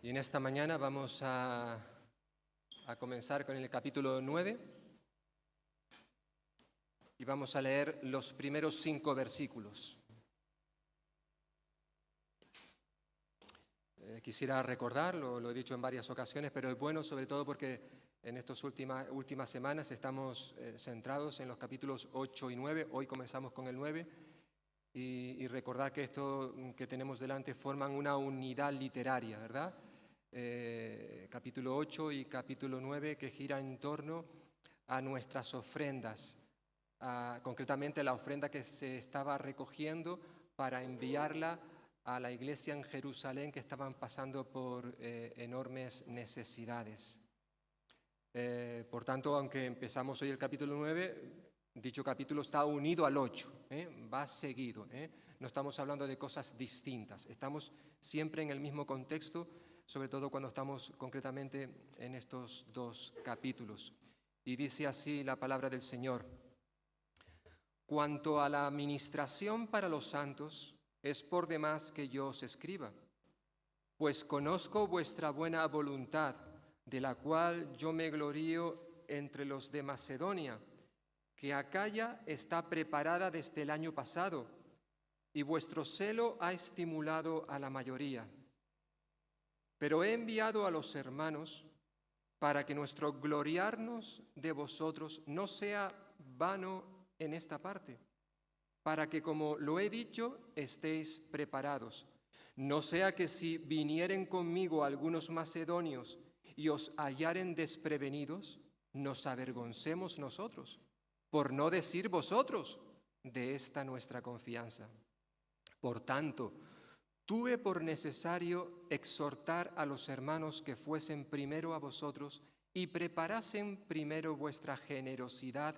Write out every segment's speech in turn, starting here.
Y en esta mañana vamos a comenzar con el capítulo 9 y vamos a leer los primeros 5 versículos. Quisiera recordar, lo he dicho en varias ocasiones, pero es bueno sobre todo porque en estas últimas semanas estamos centrados en los capítulos 8 y 9. Hoy comenzamos con el 9 y recordar que esto que tenemos delante forman una unidad literaria, ¿verdad? Capítulo 8 y capítulo 9 que gira en torno a nuestras ofrendas, concretamente la ofrenda que se estaba recogiendo para enviarla a la iglesia en Jerusalén que estaban pasando por enormes necesidades. Por tanto, aunque empezamos hoy el capítulo 9, dicho capítulo está unido al 8, va seguido. No estamos hablando de cosas distintas, estamos siempre en el mismo contexto, sobre todo cuando estamos concretamente en estos 2 capítulos. Y dice así la palabra del Señor: cuanto a la administración para los santos, es por demás que yo os escriba, pues conozco vuestra buena voluntad, de la cual yo me glorío entre los de Macedonia, que Acaya está preparada desde el año pasado, y vuestro celo ha estimulado a la mayoría. Pero he enviado a los hermanos para que nuestro gloriarnos de vosotros no sea vano en esta parte, para que, como lo he dicho, estéis preparados. No sea que si vinieren conmigo algunos macedonios y os hallaren desprevenidos, nos avergoncemos nosotros, por no decir vosotros, de esta nuestra confianza. Por tanto, tuve por necesario exhortar a los hermanos que fuesen primero a vosotros y preparasen primero vuestra generosidad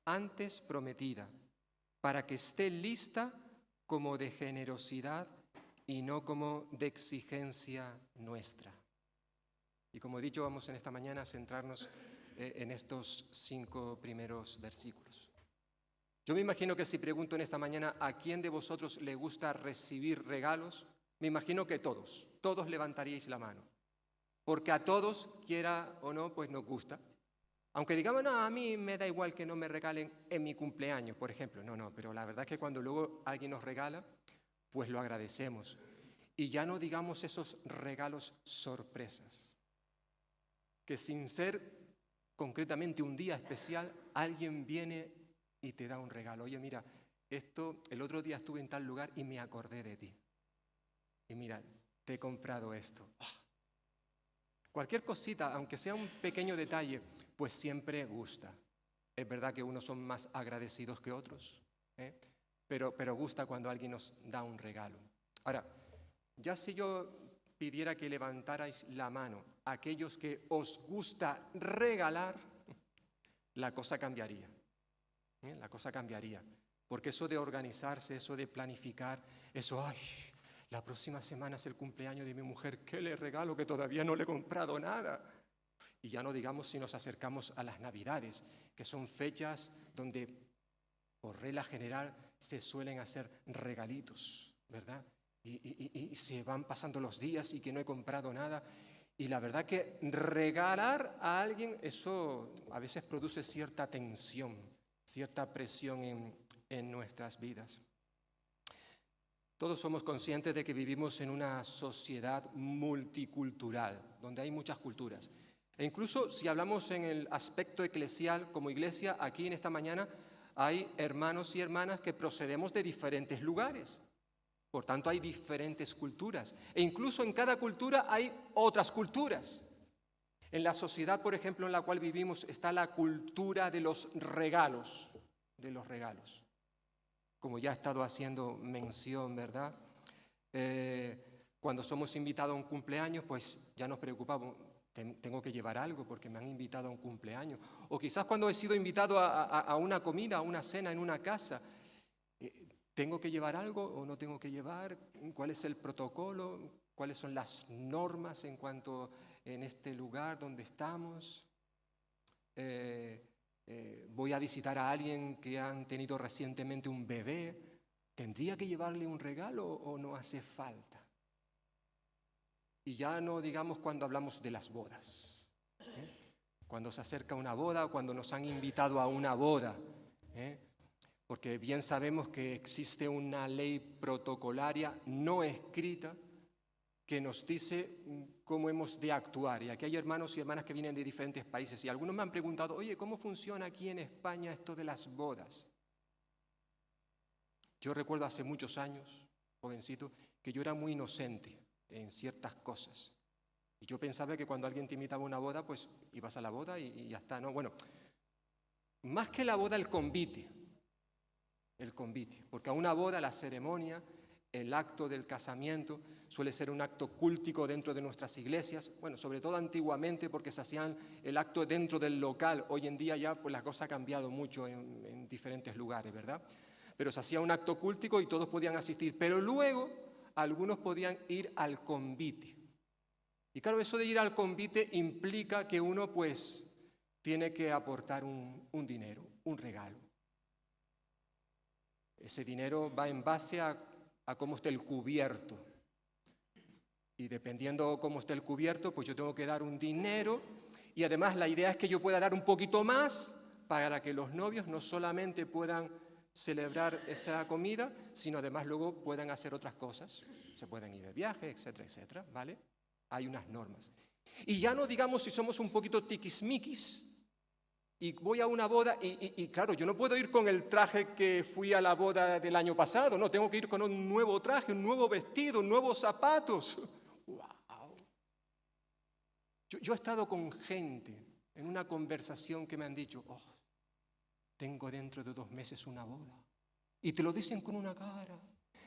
antes prometida, para que esté lista como de generosidad y no como de exigencia nuestra. Y como he dicho, vamos en esta mañana a centrarnos en estos 5 primeros versículos. Yo me imagino que si pregunto en esta mañana a quién de vosotros le gusta recibir regalos, me imagino que todos levantaríais la mano, porque a todos, quiera o no, pues nos gusta. Aunque digamos, no, a mí me da igual que no me regalen en mi cumpleaños, por ejemplo. No, pero la verdad es que cuando luego alguien nos regala, pues lo agradecemos. Y ya no digamos esos regalos sorpresas, que sin ser concretamente un día especial, alguien viene y te da un regalo. Oye, mira, el otro día estuve en tal lugar y me acordé de ti. Y mira, te he comprado esto. Cualquier cosita, aunque sea un pequeño detalle, pues siempre gusta. Es verdad que unos son más agradecidos que otros, pero gusta cuando alguien nos da un regalo. Ahora, ya si yo pidiera que levantarais la mano a aquellos que os gusta regalar, la cosa cambiaría. La cosa cambiaría. Porque eso de organizarse, eso de planificar, eso, la próxima semana es el cumpleaños de mi mujer, ¿qué le regalo que todavía no le he comprado nada? Y ya no digamos si nos acercamos a las Navidades, que son fechas donde, por regla general, se suelen hacer regalitos, ¿verdad? Y se van pasando los días y que no he comprado nada. Y la verdad que regalar a alguien, eso a veces produce cierta tensión, cierta presión en nuestras vidas. Todos somos conscientes de que vivimos en una sociedad multicultural, donde hay muchas culturas. E incluso si hablamos en el aspecto eclesial, como iglesia, aquí en esta mañana hay hermanos y hermanas que procedemos de diferentes lugares. Por tanto, hay diferentes culturas. E incluso en cada cultura hay otras culturas. En la sociedad, por ejemplo, en la cual vivimos, está la cultura de los regalos. Como ya he estado haciendo mención, ¿verdad? Cuando somos invitados a un cumpleaños, pues ya nos preocupamos, tengo que llevar algo porque me han invitado a un cumpleaños. O quizás cuando he sido invitado a una comida, a una cena en una casa, ¿tengo que llevar algo o no tengo que llevar? ¿Cuál es el protocolo? ¿Cuáles son las normas en cuanto en este lugar donde estamos? Voy a visitar a alguien que han tenido recientemente un bebé. ¿Tendría que llevarle un regalo o no hace falta? Y ya no digamos cuando hablamos de las bodas, cuando se acerca una boda o cuando nos han invitado a una boda, porque bien sabemos que existe una ley protocolaria no escrita que nos dice cómo hemos de actuar. Y aquí hay hermanos y hermanas que vienen de diferentes países y algunos me han preguntado, oye, ¿cómo funciona aquí en España esto de las bodas? Yo recuerdo hace muchos años, jovencito, que yo era muy inocente en ciertas cosas. Y yo pensaba que cuando alguien te invitaba a una boda, pues ibas a la boda y ya está, ¿no? Bueno, más que la boda, el convite, porque a una boda, la ceremonia, el acto del casamiento suele ser un acto cúltico dentro de nuestras iglesias, bueno, sobre todo antiguamente porque se hacían el acto dentro del local. Hoy en día ya pues la cosa ha cambiado mucho en diferentes lugares, ¿verdad? Pero se hacía un acto cúltico y todos podían asistir, pero luego algunos podían ir al convite. Y claro, eso de ir al convite implica que uno pues tiene que aportar un dinero, un regalo. Ese dinero va en base a cómo esté el cubierto. Y dependiendo cómo esté el cubierto, pues yo tengo que dar un dinero. Y además la idea es que yo pueda dar un poquito más para que los novios no solamente puedan celebrar esa comida, sino además luego puedan hacer otras cosas. Se pueden ir de viaje, etcétera, etcétera, ¿vale? Hay unas normas. Y ya no digamos si somos un poquito tiquismiquis y voy a una boda y claro, yo no puedo ir con el traje que fui a la boda del año pasado, no, tengo que ir con un nuevo traje, un nuevo vestido, nuevos zapatos. ¡Wow! Yo he estado con gente en una conversación que me han dicho, oh, tengo dentro de 2 meses una boda. Y te lo dicen con una cara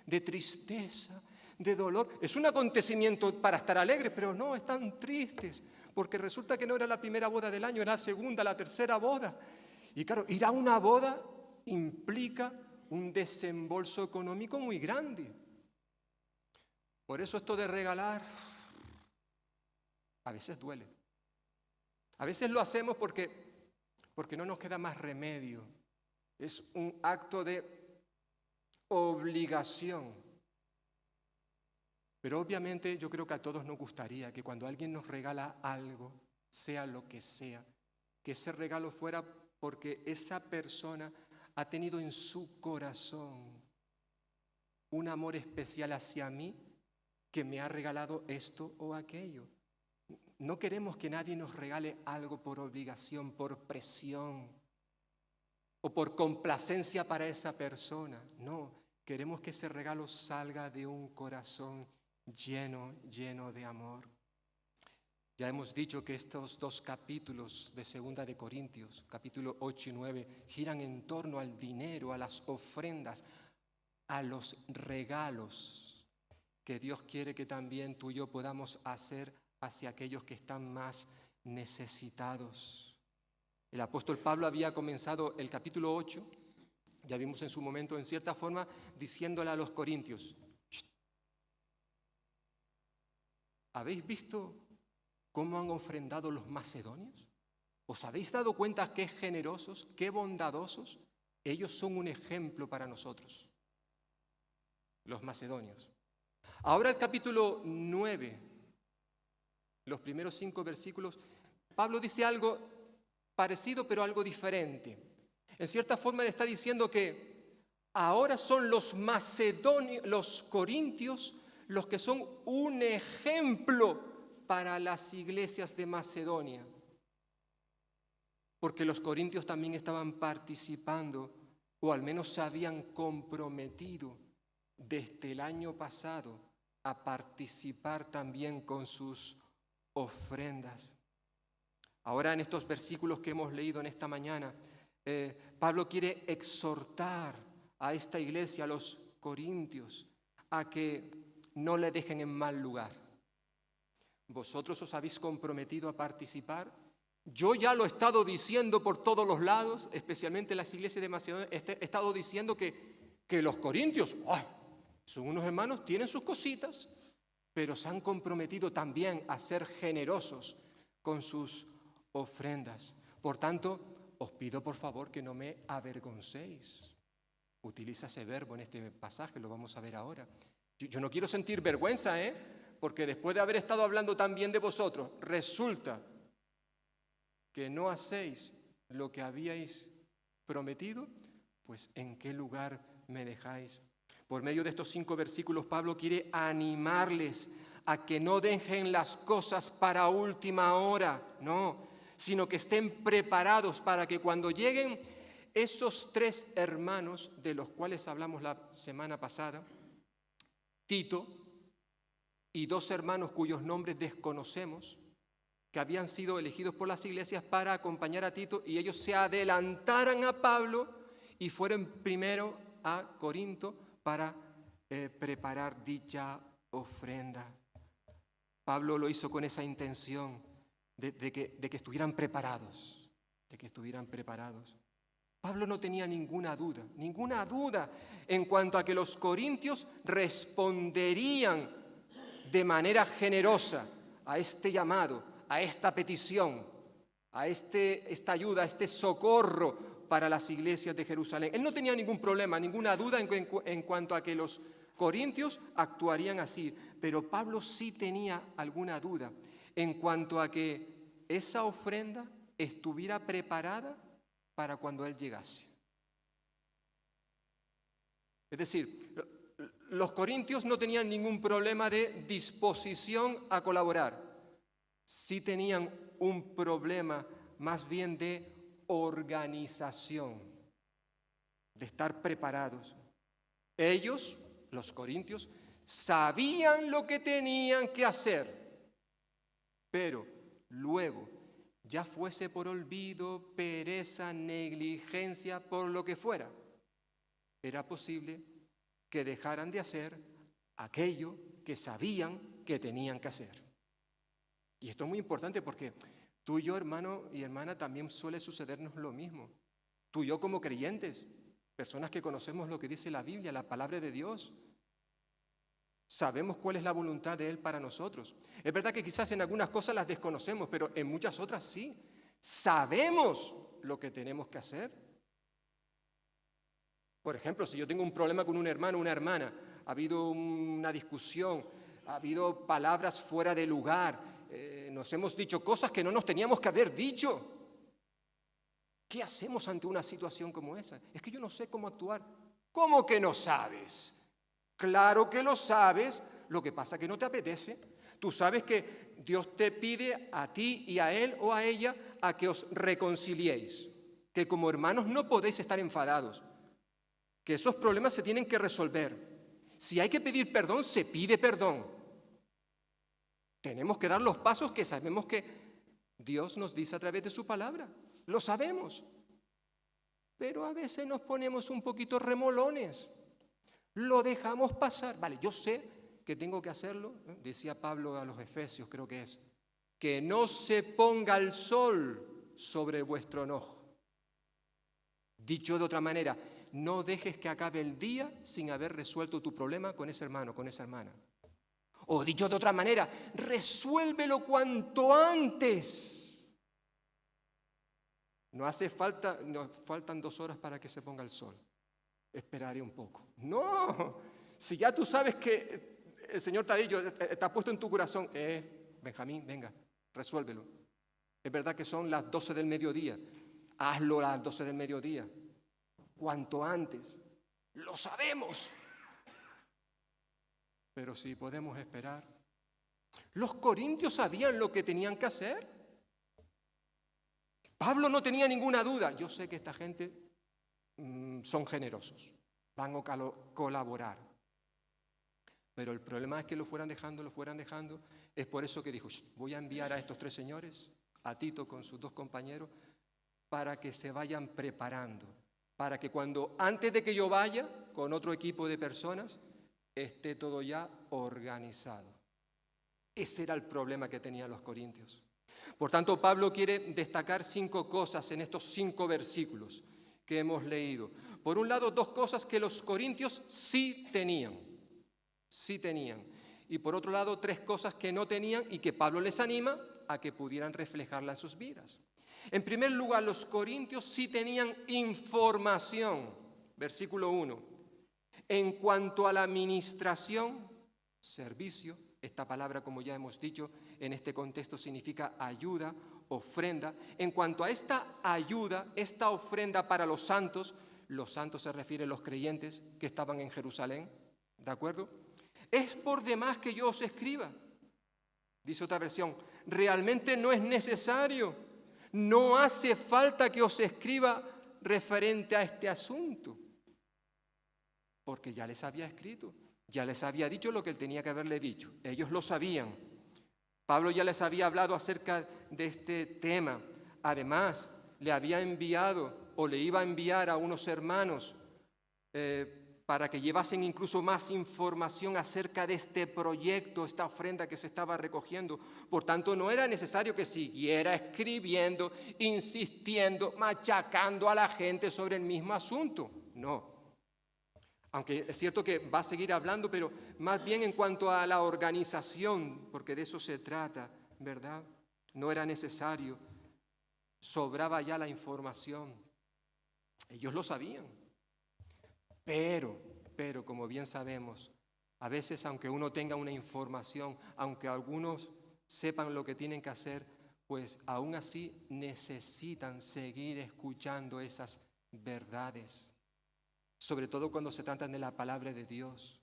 de tristeza, de dolor. Es un acontecimiento para estar alegres, pero no, están tristes, porque resulta que no era la primera boda del año, era la segunda, la tercera boda. Y claro, ir a una boda implica un desembolso económico muy grande. Por eso esto de regalar a veces duele. A veces lo hacemos porque no nos queda más remedio. Es un acto de obligación. Pero obviamente yo creo que a todos nos gustaría que cuando alguien nos regala algo, sea lo que sea, que ese regalo fuera porque esa persona ha tenido en su corazón un amor especial hacia mí que me ha regalado esto o aquello. No queremos que nadie nos regale algo por obligación, por presión o por complacencia para esa persona. No, queremos que ese regalo salga de un corazón lleno de amor. Ya hemos dicho que estos 2 capítulos de 2 de Corintios, capítulo 8 y 9, giran en torno al dinero, a las ofrendas, a los regalos que Dios quiere que también tú y yo podamos hacer hacia aquellos que están más necesitados. El apóstol Pablo había comenzado el capítulo 8, ya vimos en su momento, en cierta forma, diciéndole a los corintios, ¿habéis visto cómo han ofrendado los macedonios? ¿Os habéis dado cuenta qué generosos, qué bondadosos? Ellos son un ejemplo para nosotros, los macedonios. Ahora el capítulo 9, los primeros 5 versículos, Pablo dice algo parecido pero algo diferente. En cierta forma le está diciendo que ahora son los macedonios, los corintios, los que son un ejemplo para las iglesias de Macedonia. Porque los corintios también estaban participando, o al menos se habían comprometido desde el año pasado a participar también con sus ofrendas. Ahora en estos versículos que hemos leído en esta mañana, Pablo quiere exhortar a esta iglesia, a los corintios, a que no le dejen en mal lugar. Vosotros os habéis comprometido a participar. Yo ya lo he estado diciendo por todos los lados, especialmente en las iglesias de Macedonia, he estado diciendo que los corintios son unos hermanos, tienen sus cositas, pero se han comprometido también a ser generosos con sus ofrendas. Por tanto, os pido por favor que no me avergoncéis. Utiliza ese verbo en este pasaje, lo vamos a ver ahora. Yo no quiero sentir vergüenza, porque después de haber estado hablando tan bien de vosotros, resulta que no hacéis lo que habíais prometido, pues ¿en qué lugar me dejáis? Por medio de estos 5 versículos, Pablo quiere animarles a que no dejen las cosas para última hora, no, sino que estén preparados para que cuando lleguen esos 3 hermanos de los cuales hablamos la semana pasada, Tito y 2 hermanos cuyos nombres desconocemos, que habían sido elegidos por las iglesias para acompañar a Tito, y ellos se adelantaran a Pablo y fueron primero a Corinto para preparar dicha ofrenda. Pablo lo hizo con esa intención de que estuvieran preparados, Pablo no tenía ninguna duda en cuanto a que los corintios responderían de manera generosa a este llamado, a esta petición, a esta ayuda, a este socorro para las iglesias de Jerusalén. Él no tenía ningún problema, ninguna duda en cuanto a que los corintios actuarían así, pero Pablo sí tenía alguna duda en cuanto a que esa ofrenda estuviera preparada para cuando él llegase. Es decir, los corintios no tenían ningún problema de disposición a colaborar. Sí tenían un problema más bien de organización, de estar preparados. Ellos, los corintios, sabían lo que tenían que hacer, pero luego, ya fuese por olvido, pereza, negligencia, por lo que fuera, era posible que dejaran de hacer aquello que sabían que tenían que hacer. Y esto es muy importante porque tú y yo, hermano y hermana, también suele sucedernos lo mismo. Tú y yo como creyentes, personas que conocemos lo que dice la Biblia, la palabra de Dios, sabemos cuál es la voluntad de Él para nosotros. Es verdad que quizás en algunas cosas las desconocemos, pero en muchas otras sí. Sabemos lo que tenemos que hacer. Por ejemplo, si yo tengo un problema con un hermano o una hermana, ha habido una discusión, ha habido palabras fuera de lugar, nos hemos dicho cosas que no nos teníamos que haber dicho. ¿Qué hacemos ante una situación como esa? Es que yo no sé cómo actuar. ¿Cómo que no sabes? Claro que lo sabes, lo que pasa es que no te apetece. Tú sabes que Dios te pide a ti y a él o a ella a que os reconciliéis, que como hermanos no podéis estar enfadados, que esos problemas se tienen que resolver. Si hay que pedir perdón, se pide perdón. Tenemos que dar los pasos que sabemos que Dios nos dice a través de su palabra. Lo sabemos. Pero a veces nos ponemos un poquito remolones. Lo dejamos pasar. Vale, yo sé que tengo que hacerlo. Decía Pablo a los Efesios, creo que es, que no se ponga el sol sobre vuestro enojo. Dicho de otra manera, no dejes que acabe el día sin haber resuelto tu problema con ese hermano, con esa hermana. O dicho de otra manera, resuélvelo cuanto antes. No hace falta, nos faltan 2 horas para que se ponga el sol. Esperaré un poco. No, si ya tú sabes que el Señor te ha dicho, está puesto en tu corazón, Benjamín, venga, resuélvelo. Es verdad que son las 12 del mediodía. Hazlo a las 12 del mediodía. Cuanto antes. Lo sabemos. Pero si podemos esperar. Los corintios sabían lo que tenían que hacer. Pablo no tenía ninguna duda. Yo sé que esta gente son generosos, van a colaborar. Pero el problema es que lo fueran dejando. Es por eso que dijo, voy a enviar a estos 3 señores, a Tito con sus 2 compañeros, para que se vayan preparando, para que antes de que yo vaya con otro equipo de personas, esté todo ya organizado. Ese era el problema que tenían los corintios. Por tanto, Pablo quiere destacar 5 cosas en estos 5 versículos que hemos leído. Por un lado, 2 cosas que los corintios sí tenían. Y por otro lado, 3 cosas que no tenían y que Pablo les anima a que pudieran reflejarlas en sus vidas. En primer lugar, los corintios sí tenían información. Versículo 1. En cuanto a la administración, servicio Esta palabra, como ya hemos dicho, en este contexto significa ayuda, ofrenda. En cuanto a esta ayuda, esta ofrenda para los santos se refieren a los creyentes que estaban en Jerusalén, ¿de acuerdo? Es por demás que yo os escriba, dice otra versión, realmente no es necesario, no hace falta que os escriba referente a este asunto, porque ya les había escrito, ya les había dicho lo que él tenía que haberle dicho, ellos lo sabían. Pablo ya les había hablado acerca de este tema, además le había enviado o le iba a enviar a unos hermanos para que llevasen incluso más información acerca de este proyecto, esta ofrenda que se estaba recogiendo. Por tanto, no era necesario que siguiera escribiendo, insistiendo, machacando a la gente sobre el mismo asunto. No. Aunque es cierto que va a seguir hablando, pero más bien en cuanto a la organización, porque de eso se trata, ¿verdad? No era necesario. Sobraba ya la información. Ellos lo sabían. Pero, como bien sabemos, a veces aunque uno tenga una información, aunque algunos sepan lo que tienen que hacer, pues aún así necesitan seguir escuchando esas verdades. Sobre todo cuando se tratan de la palabra de Dios.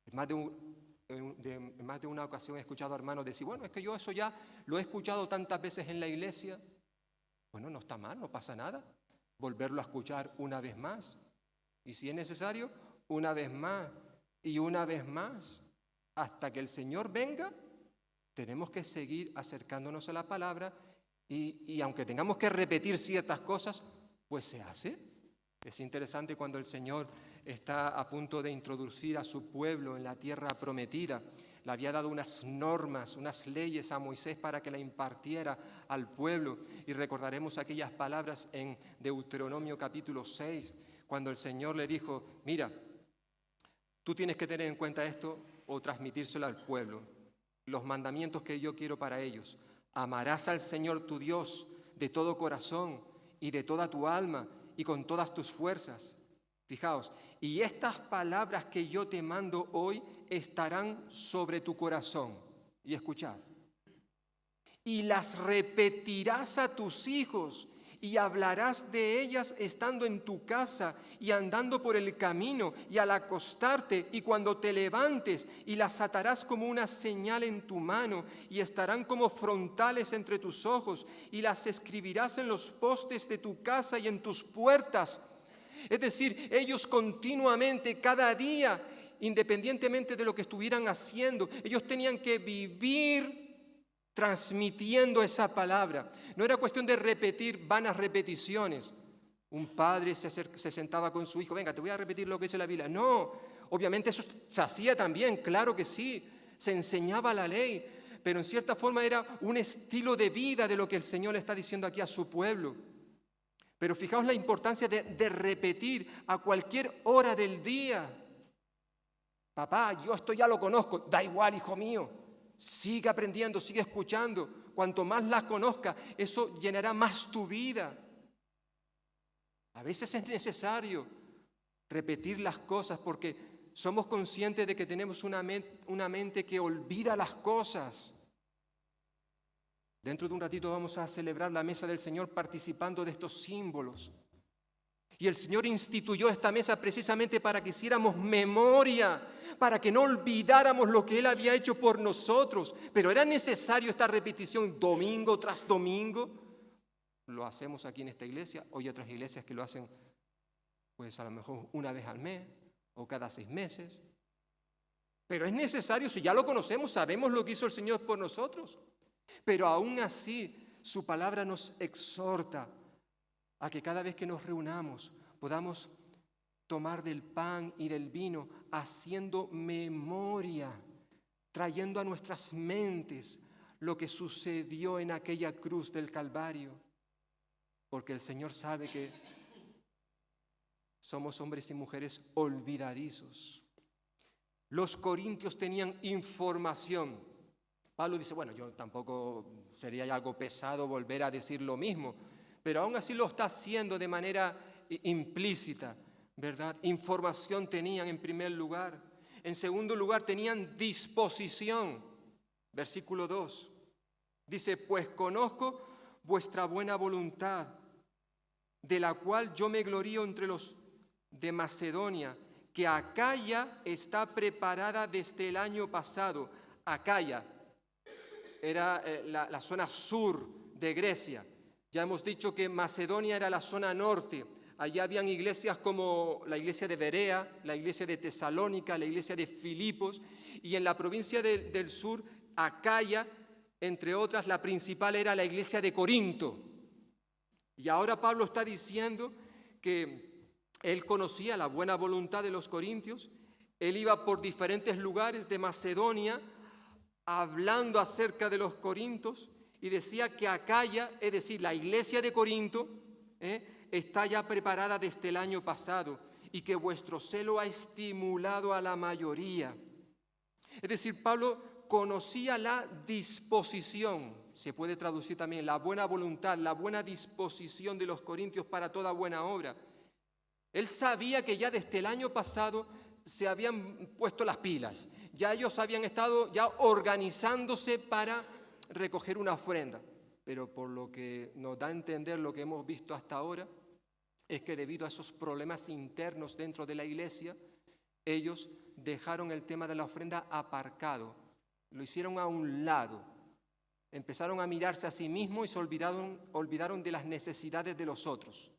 En más de una ocasión he escuchado a hermanos decir, bueno, es que yo eso ya lo he escuchado tantas veces en la iglesia. Bueno, no está mal, no pasa nada. Volverlo a escuchar una vez más. Y si es necesario, una vez más y una vez más. Hasta que el Señor venga, tenemos que seguir acercándonos a la palabra y aunque tengamos que repetir ciertas cosas, pues se hace. Es interesante cuando el Señor está a punto de introducir a su pueblo en la tierra prometida. Le había dado unas normas, unas leyes a Moisés para que la impartiera al pueblo. Y recordaremos aquellas palabras en Deuteronomio capítulo 6, cuando el Señor le dijo, mira, tú tienes que tener en cuenta esto o transmitírselo al pueblo. Los mandamientos que yo quiero para ellos. Amarás al Señor tu Dios de todo corazón y de toda tu alma y con todas tus fuerzas. Fijaos, y estas palabras que yo te mando hoy estarán sobre tu corazón. Y escuchad. Y las repetirás a tus hijos y hablarás de ellas estando en tu casa y andando por el camino y al acostarte y cuando te levantes, y las atarás como una señal en tu mano y estarán como frontales entre tus ojos y las escribirás en los postes de tu casa y en tus puertas. Es decir, ellos continuamente, cada día, independientemente de lo que estuvieran haciendo, ellos tenían que vivir transmitiendo esa palabra. No era cuestión de repetir vanas repeticiones. Un padre se sentaba con su hijo, venga, te voy a repetir lo que dice la Biblia. No, obviamente eso se hacía también, claro que sí, se enseñaba la ley, pero en cierta forma era un estilo de vida de lo que el Señor le está diciendo aquí a su pueblo. Pero fijaos la importancia de repetir a cualquier hora del día. Papá, yo esto ya lo conozco, da igual, hijo mío. Sigue aprendiendo, sigue escuchando. Cuanto más las conozcas, eso llenará más tu vida. A veces es necesario repetir las cosas porque somos conscientes de que tenemos una mente que olvida las cosas. Dentro de un ratito vamos a celebrar la mesa del Señor participando de estos símbolos. Y el Señor instituyó esta mesa precisamente para que hiciéramos memoria, para que no olvidáramos lo que Él había hecho por nosotros. Pero era necesario esta repetición domingo tras domingo. Lo hacemos aquí en esta iglesia, hoy hay otras iglesias que lo hacen pues a lo mejor una vez al mes o cada 6 meses. Pero es necesario, si ya lo conocemos, sabemos lo que hizo el Señor por nosotros. Pero aún así, su palabra nos exhorta a que cada vez que nos reunamos podamos tomar del pan y del vino haciendo memoria, trayendo a nuestras mentes lo que sucedió en aquella cruz del Calvario, porque el Señor sabe que somos hombres y mujeres olvidadizos. Los corintios tenían información. Pablo dice, bueno, yo tampoco sería algo pesado volver a decir lo mismo, pero aún así lo está haciendo de manera implícita, ¿verdad? Información tenían en primer lugar. En segundo lugar, tenían disposición. Versículo 2. Dice, pues conozco vuestra buena voluntad, de la cual yo me glorío entre los de Macedonia, que Acaya está preparada desde el año pasado. Acaya era la zona sur de Grecia. Ya hemos dicho que Macedonia era la zona norte. Allí habían iglesias como la iglesia de Berea, la iglesia de Tesalónica, la iglesia de Filipos, y en la provincia del sur, Acaya, entre otras, la principal era la iglesia de Corinto. Y ahora Pablo está diciendo que él conocía la buena voluntad de los corintios, él iba por diferentes lugares de Macedonia hablando acerca de los corintios y decía que Acaya, es decir, la iglesia de Corinto, está ya preparada desde el año pasado y que vuestro celo ha estimulado a la mayoría. Es decir, Pablo conocía la disposición, se puede traducir también la buena voluntad, la buena disposición de los corintios para toda buena obra. Él sabía que ya desde el año pasado se habían puesto las pilas, ya ellos habían estado ya organizándose para recoger una ofrenda, pero por lo que nos da a entender lo que hemos visto hasta ahora, es que debido a esos problemas internos dentro de la iglesia, ellos dejaron el tema de la ofrenda aparcado, lo hicieron a un lado, empezaron a mirarse a sí mismos y se olvidaron de las necesidades de los otros.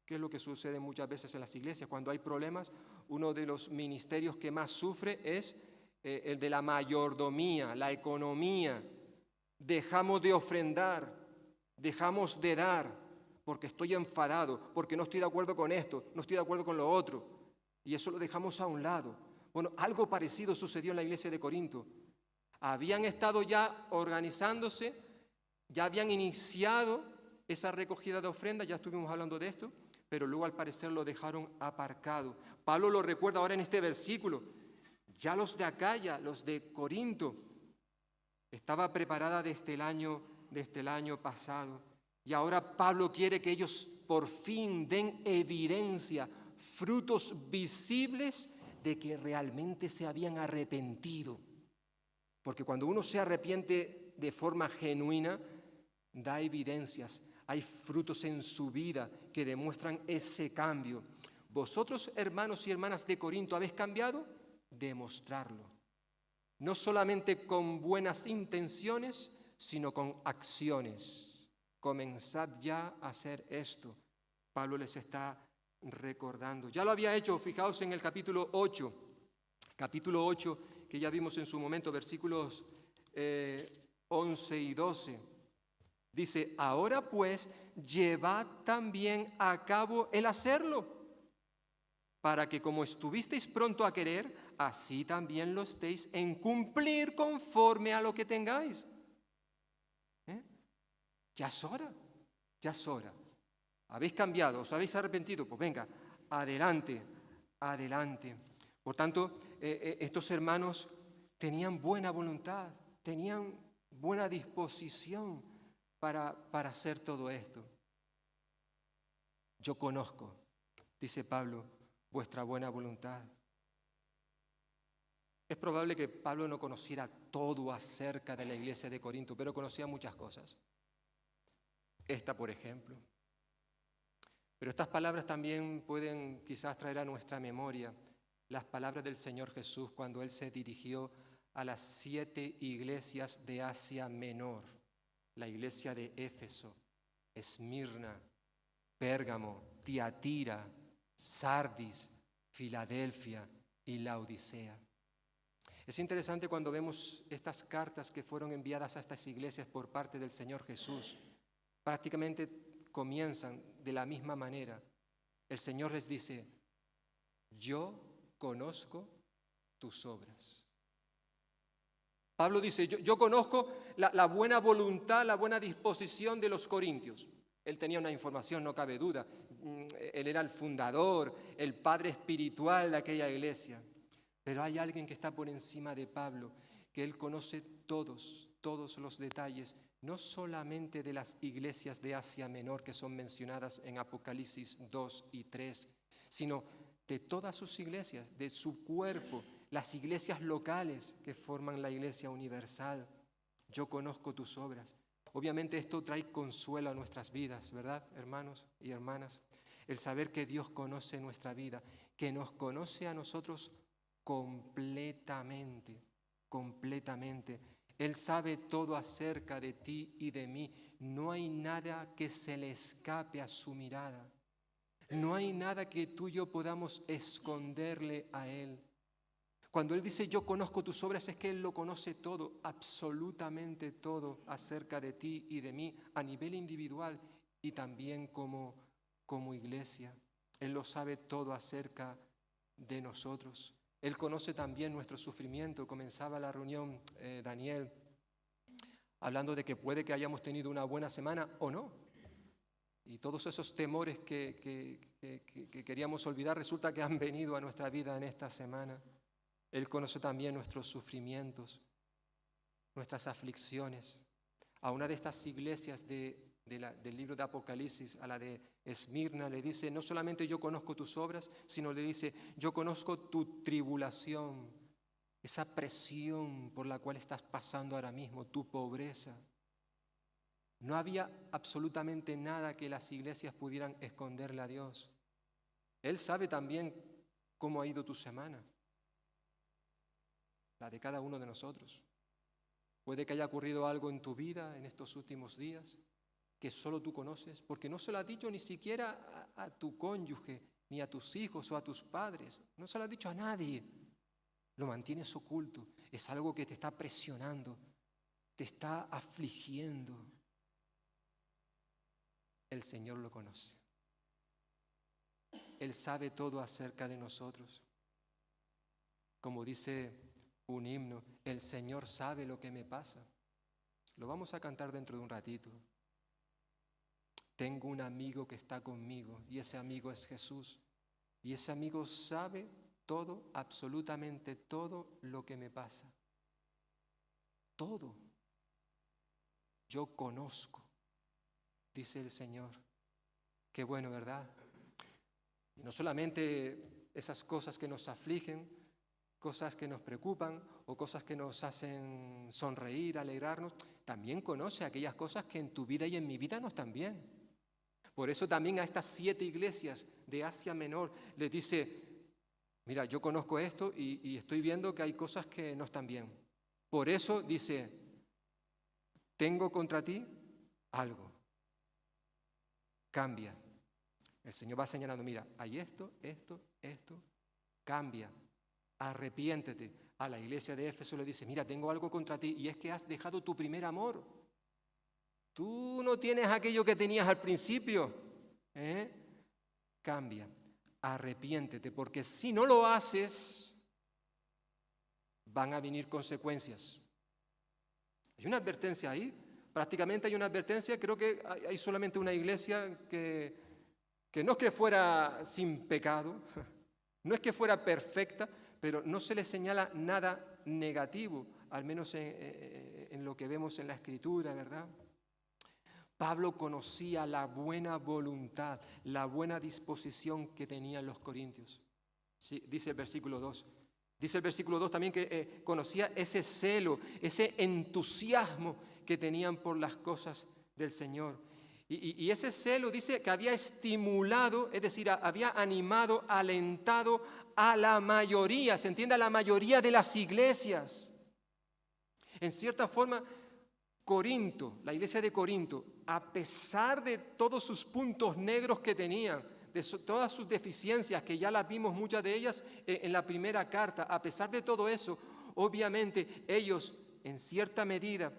¿Qué es lo que sucede muchas veces en las iglesias? Cuando hay problemas, uno de los ministerios que más sufre es el de la mayordomía, la economía. Dejamos de ofrendar, dejamos de dar, porque estoy enfadado, porque no estoy de acuerdo con esto, no estoy de acuerdo con lo otro. Y eso lo dejamos a un lado. Bueno, algo parecido sucedió en la iglesia de Corinto. Habían estado ya organizándose, ya habían iniciado esa recogida de ofrendas, ya estuvimos hablando de esto, pero luego al parecer lo dejaron aparcado. Pablo lo recuerda ahora en este versículo. Ya los de Acaya, los de Corinto, estaba preparada desde el año pasado. Y ahora Pablo quiere que ellos por fin den evidencia, frutos visibles de que realmente se habían arrepentido. Porque cuando uno se arrepiente de forma genuina, da evidencias, hay frutos en su vida que demuestran ese cambio. Vosotros, hermanos y hermanas de Corinto, ¿habéis cambiado? Demostrarlo. No solamente con buenas intenciones, sino con acciones. Comenzad ya a hacer esto. Pablo les está recordando. Ya lo había hecho, fijaos en el capítulo 8, que ya vimos en su momento, versículos 11 y 12. Dice, ahora pues, llevad también a cabo el hacerlo, para que como estuvisteis pronto a querer, así también lo estéis en cumplir conforme a lo que tengáis. Ya es hora, ya es hora. ¿Habéis cambiado? ¿Os habéis arrepentido? Pues venga, adelante, adelante. Por tanto, estos hermanos tenían buena voluntad, tenían buena disposición para hacer todo esto. Yo conozco, dice Pablo, vuestra buena voluntad. Es probable que Pablo no conociera todo acerca de la iglesia de Corinto, pero conocía muchas cosas. Esta, por ejemplo. Pero estas palabras también pueden quizás traer a nuestra memoria las palabras del Señor Jesús cuando Él se dirigió a las 7 iglesias de Asia Menor. La iglesia de Éfeso, Esmirna, Pérgamo, Tiatira, Sardis, Filadelfia y Laodicea. Es interesante cuando vemos estas cartas que fueron enviadas a estas iglesias por parte del Señor Jesús. Prácticamente comienzan de la misma manera. El Señor les dice, yo conozco tus obras. Pablo dice, yo conozco la buena voluntad, la buena disposición de los corintios. Él tenía una información, no cabe duda. Él era el fundador, el padre espiritual de aquella iglesia. Pero hay alguien que está por encima de Pablo, que él conoce todos los detalles, no solamente de las iglesias de Asia Menor que son mencionadas en Apocalipsis 2 y 3, sino de todas sus iglesias, de su cuerpo, las iglesias locales que forman la iglesia universal. Yo conozco tus obras. Obviamente esto trae consuelo a nuestras vidas, ¿verdad, hermanos y hermanas? El saber que Dios conoce nuestra vida, que nos conoce a nosotros completamente, completamente. Él sabe todo acerca de ti y de mí. No hay nada que se le escape a su mirada. No hay nada que tú y yo podamos esconderle a Él. Cuando Él dice yo conozco tus obras, es que Él lo conoce todo, absolutamente todo acerca de ti y de mí a nivel individual y también como iglesia. Él lo sabe todo acerca de nosotros. Él conoce también nuestro sufrimiento. Comenzaba la reunión Daniel hablando de que puede que hayamos tenido una buena semana o no. Y todos esos temores que queríamos olvidar resulta que han venido a nuestra vida en esta semana. Él conoce también nuestros sufrimientos, nuestras aflicciones. A una de estas iglesias del libro de Apocalipsis, a la de Esmirna, le dice, no solamente yo conozco tus obras, sino le dice, yo conozco tu tribulación, esa presión por la cual estás pasando ahora mismo, tu pobreza. No había absolutamente nada que las iglesias pudieran esconderle a Dios. Él sabe también cómo ha ido tu semana, la de cada uno de nosotros. Puede que haya ocurrido algo en tu vida en estos últimos días que solo tú conoces, porque no se lo ha dicho ni siquiera a tu cónyuge, ni a tus hijos o a tus padres. No se lo ha dicho a nadie. Lo mantienes oculto. Es algo que te está presionando, te está afligiendo. El Señor lo conoce. Él sabe todo acerca de nosotros. Como dice un himno, el Señor sabe lo que me pasa. Lo vamos a cantar dentro de un ratito. Tengo un amigo que está conmigo y ese amigo es Jesús. Y ese amigo sabe todo, absolutamente todo lo que me pasa. Todo. Yo conozco, dice el Señor. Qué bueno, ¿verdad? Y no solamente esas cosas que nos afligen, cosas que nos preocupan o cosas que nos hacen sonreír, alegrarnos, también conoce aquellas cosas que en tu vida y en mi vida no están bien. Por eso también a estas 7 iglesias de Asia Menor les dice, mira, yo conozco esto y estoy viendo que hay cosas que no están bien. Por eso dice, tengo contra ti algo. Cambia. El Señor va señalando, mira, hay esto, cambia. Arrepiéntete. A la iglesia de Éfeso le dice, mira, tengo algo contra ti y es que has dejado tu primer amor. Tú no tienes aquello que tenías al principio. Cambia, arrepiéntete, porque si no lo haces, van a venir consecuencias. Hay una advertencia ahí, prácticamente hay una advertencia, creo que hay solamente una iglesia que no es que fuera sin pecado, no es que fuera perfecta, pero no se le señala nada negativo, al menos en lo que vemos en la Escritura, ¿verdad? Pablo conocía la buena voluntad, la buena disposición que tenían los corintios. Sí, dice el versículo 2. Dice el versículo 2 también que conocía ese celo, ese entusiasmo que tenían por las cosas del Señor. Y ese celo dice que había estimulado, es decir, había animado, alentado a la mayoría, se entiende, a la mayoría de las iglesias. En cierta forma, Corinto, la iglesia de Corinto, a pesar de todos sus puntos negros que tenían, de todas sus deficiencias, que ya las vimos muchas de ellas en la primera carta, a pesar de todo eso, obviamente ellos en cierta medida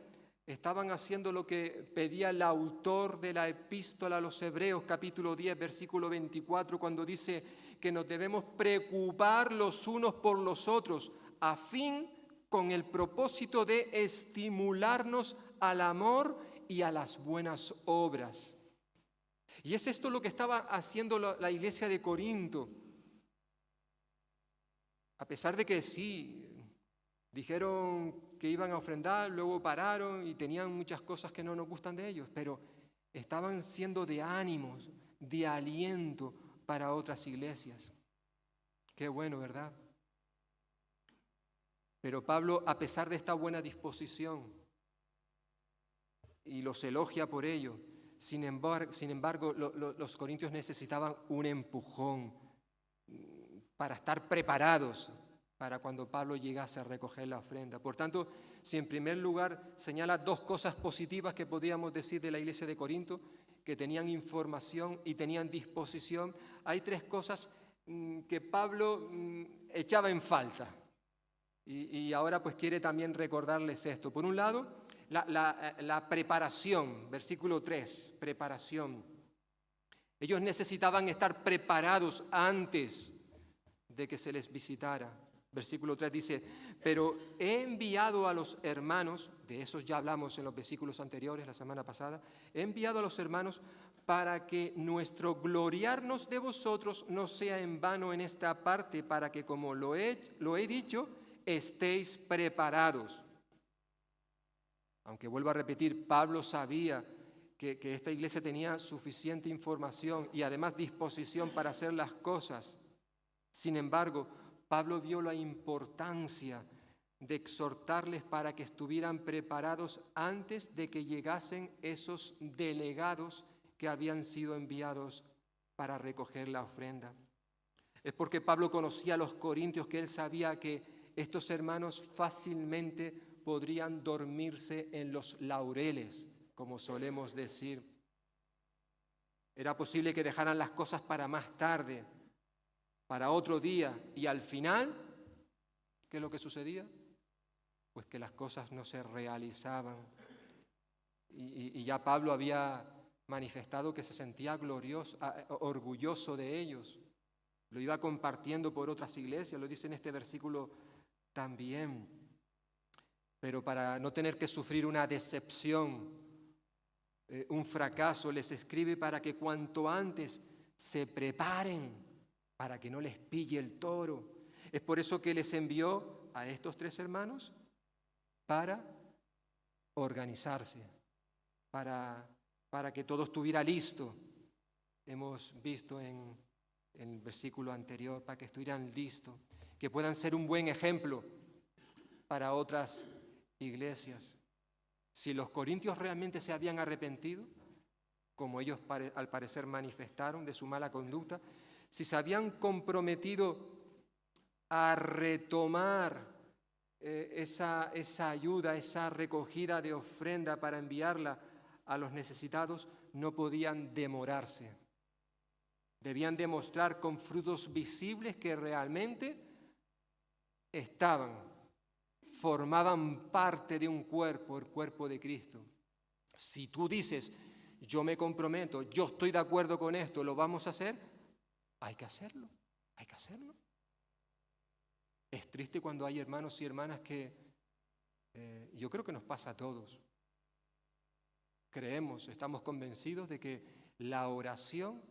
estaban haciendo lo que pedía el autor de la epístola a los Hebreos, capítulo 10, versículo 24, cuando dice que nos debemos preocupar los unos por los otros, a fin con el propósito de estimularnos al amor y a las buenas obras. Y es esto lo que estaba haciendo la iglesia de Corinto. A pesar de que sí, dijeron que iban a ofrendar, luego pararon y tenían muchas cosas que no nos gustan de ellos, pero estaban siendo de ánimos, de aliento para otras iglesias. Qué bueno, ¿verdad? Pero Pablo, a pesar de esta buena disposición, y los elogia por ello, sin embargo, los corintios necesitaban un empujón para estar preparados para cuando Pablo llegase a recoger la ofrenda. Por tanto, si en primer lugar señala dos cosas positivas que podríamos decir de la iglesia de Corinto, que tenían información y tenían disposición, hay tres cosas que Pablo echaba en falta. Y ahora pues quiere también recordarles esto. Por un lado, la preparación, versículo 3, preparación. Ellos necesitaban estar preparados antes de que se les visitara. Versículo 3 dice, pero he enviado a los hermanos, de esos ya hablamos en los versículos anteriores, la semana pasada, he enviado a los hermanos para que nuestro gloriarnos de vosotros no sea en vano en esta parte, para que como lo he dicho, estéis preparados. Aunque vuelvo a repetir, Pablo sabía que esta iglesia tenía suficiente información y además disposición para hacer las cosas. Sin embargo, Pablo vio la importancia de exhortarles para que estuvieran preparados antes de que llegasen esos delegados que habían sido enviados para recoger la ofrenda. Es porque Pablo conocía a los corintios, que él sabía que estos hermanos fácilmente podrían dormirse en los laureles, como solemos decir. Era posible que dejaran las cosas para más tarde, para otro día, y al final, ¿qué es lo que sucedía? Pues que las cosas no se realizaban. Y ya Pablo había manifestado que se sentía orgulloso de ellos. Lo iba compartiendo por otras iglesias, lo dice en este versículo también. Pero para no tener que sufrir una decepción, un fracaso, les escribe para que cuanto antes se preparen para que no les pille el toro. Es por eso que les envió a estos tres hermanos para organizarse, para que todo estuviera listo. Hemos visto en el versículo anterior, para que estuvieran listos, que puedan ser un buen ejemplo para otras iglesias. Si los corintios realmente se habían arrepentido, como ellos al parecer manifestaron de su mala conducta, si se habían comprometido a retomar esa ayuda, esa recogida de ofrenda para enviarla a los necesitados, no podían demorarse. Debían demostrar con frutos visibles que realmente formaban parte de un cuerpo, el cuerpo de Cristo. Si tú dices, yo me comprometo, yo estoy de acuerdo con esto, lo vamos a hacer, hay que hacerlo, hay que hacerlo. Es triste cuando hay hermanos y hermanas que, yo creo que nos pasa a todos, estamos convencidos de que la oración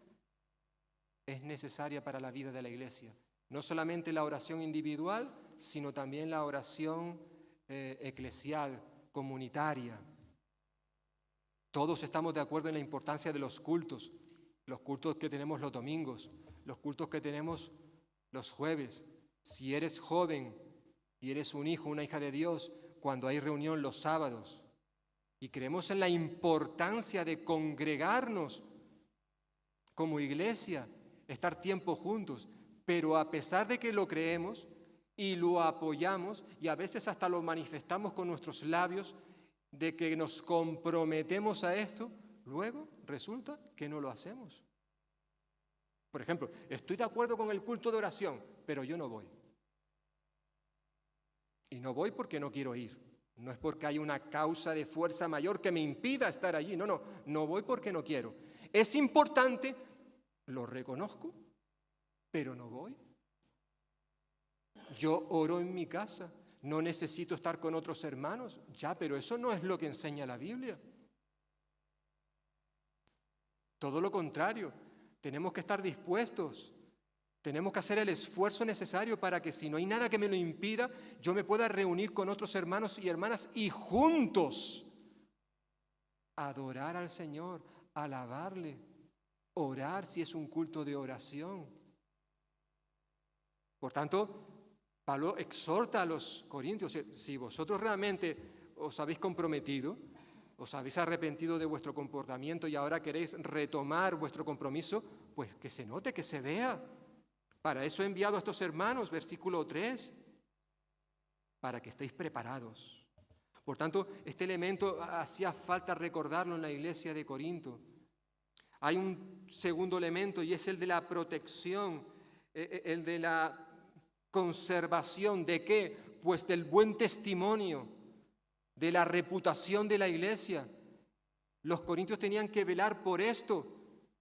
es necesaria para la vida de la iglesia. No solamente la oración individual, sino también la oración eclesial, comunitaria. Todos estamos de acuerdo en la importancia de los cultos que tenemos los domingos, los cultos que tenemos los jueves. Si eres joven y eres un hijo, una hija de Dios, cuando hay reunión los sábados. Y creemos en la importancia de congregarnos como iglesia, estar tiempo juntos. Pero a pesar de que lo creemos y lo apoyamos, y a veces hasta lo manifestamos con nuestros labios, de que nos comprometemos a esto, luego resulta que no lo hacemos. Por ejemplo, estoy de acuerdo con el culto de oración, pero yo no voy. Y no voy porque no quiero ir. No es porque hay una causa de fuerza mayor que me impida estar allí. No voy porque no quiero. Es importante, lo reconozco, pero no voy. Yo oro en mi casa, no necesito estar con otros hermanos. Ya, pero eso no es lo que enseña la Biblia. Todo lo contrario, tenemos que estar dispuestos. Tenemos que hacer el esfuerzo necesario para que si no hay nada que me lo impida, yo me pueda reunir con otros hermanos y hermanas y juntos adorar al Señor, alabarle, orar si es un culto de oración. Por tanto, Pablo exhorta a los corintios, si vosotros realmente os habéis comprometido, os habéis arrepentido de vuestro comportamiento y ahora queréis retomar vuestro compromiso, pues que se note, que se vea. Para eso he enviado a estos hermanos, versículo 3, para que estéis preparados. Por tanto, este elemento hacía falta recordarlo en la iglesia de Corinto. Hay un segundo elemento y es el de la protección, el de la conservación. ¿De qué? Pues del buen testimonio, de la reputación de la iglesia. Los corintios tenían que velar por esto,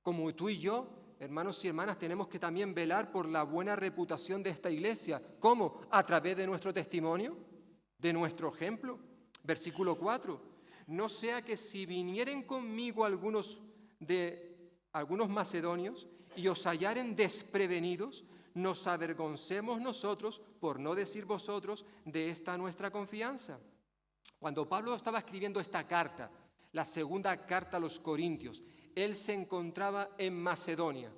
como tú y yo, hermanos y hermanas, tenemos que también velar por la buena reputación de esta iglesia. ¿Cómo? A través de nuestro testimonio, de nuestro ejemplo. Versículo 4. No sea que si vinieren conmigo algunos macedonios y os hallaren desprevenidos, nos avergoncemos nosotros, por no decir vosotros, de esta nuestra confianza. Cuando Pablo estaba escribiendo esta carta, la segunda carta a los Corintios, él se encontraba en Macedonia.